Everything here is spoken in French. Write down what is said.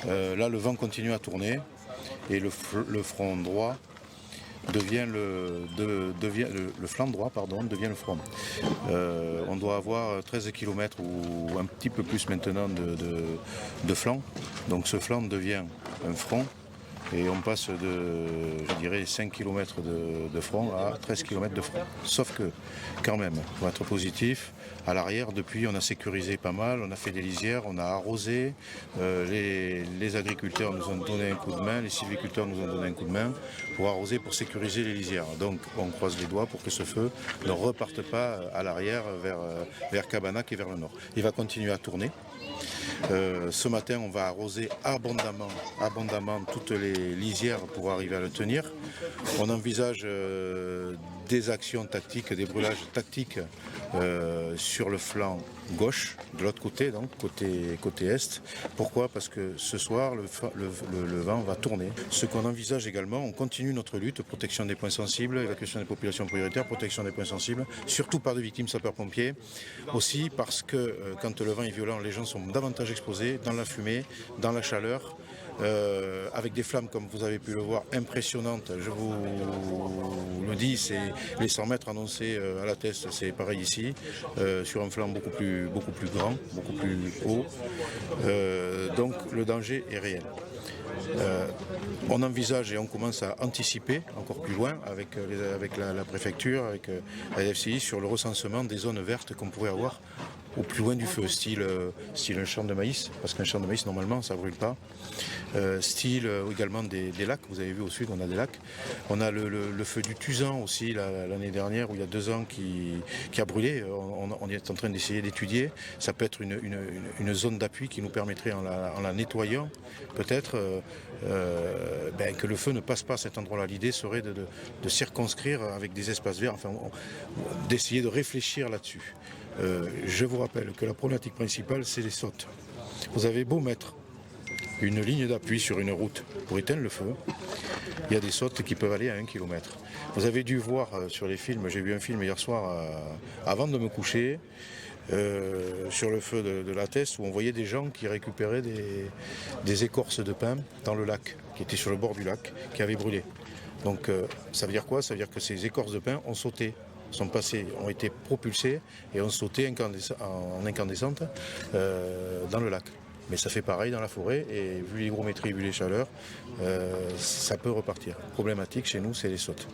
Là, le vent continue à tourner et le front droit devient le flanc droit, pardon, devient le front. On doit avoir 13 km ou un petit peu plus maintenant de flanc. Donc ce flanc devient un front. Et on passe je dirais, 5 km de front à 13 km de front. Sauf que, quand même, pour être positif, à l'arrière, depuis, on a sécurisé pas mal, on a fait des lisières, on a arrosé, les agriculteurs nous ont donné un coup de main, les sylviculteurs nous ont donné un coup de main pour arroser, pour sécuriser les lisières. Donc, on croise les doigts pour que ce feu ne reparte pas à l'arrière vers Cabanac et vers le nord. Il va continuer à tourner. Ce matin, on va arroser abondamment toutes les lisières pour arriver à le tenir. On envisage des actions tactiques, des brûlages tactiques sur le flanc gauche, de l'autre côté, donc côté est. Pourquoi? Parce que ce soir, le vent va tourner. Ce qu'on envisage également, on continue notre lutte, protection des points sensibles, évacuation des populations prioritaires, protection des points sensibles, surtout pas de victimes sapeurs-pompiers. Aussi parce que quand le vent est violent, les gens sont davantage exposés dans la fumée, dans la chaleur, avec des flammes, comme vous avez pu le voir, impressionnantes. Je vous le dis, c'est les 100 mètres annoncés à la test, c'est pareil ici, sur un flanc beaucoup plus grand, beaucoup plus haut. Donc le danger est réel. On envisage et on commence à anticiper encore plus loin avec la préfecture, avec la FCI, sur le recensement des zones vertes qu'on pourrait avoir au plus loin du feu, style un champ de maïs, parce qu'un champ de maïs normalement ça ne brûle pas, style également des lacs. Vous avez vu au sud on a des lacs, on a le feu du Tuzan aussi l'année dernière, où il y a 2 ans qui a brûlé. On est en train d'essayer d'étudier, ça peut être une zone d'appui qui nous permettrait, en la nettoyant peut-être, que le feu ne passe pas à cet endroit-là. L'idée serait de circonscrire avec des espaces verts, enfin d'essayer de réfléchir là-dessus. Je vous rappelle que la problématique principale, c'est les sautes. Vous avez beau mettre une ligne d'appui sur une route pour éteindre le feu, il y a des sautes qui peuvent aller à 1 km. Vous avez dû voir sur les films, j'ai vu un film hier soir avant de me coucher, sur le feu de la Teste, où on voyait des gens qui récupéraient des écorces de pin dans le lac, qui étaient sur le bord du lac, qui avaient brûlé. Donc ça veut dire quoi? Ça veut dire que ces écorces de pin ont sauté, ont été propulsés et ont sauté en incandescente dans le lac. Mais ça fait pareil dans la forêt, et vu l'hygrométrie, vu les chaleurs, ça peut repartir. Problématique chez nous, c'est les sautes.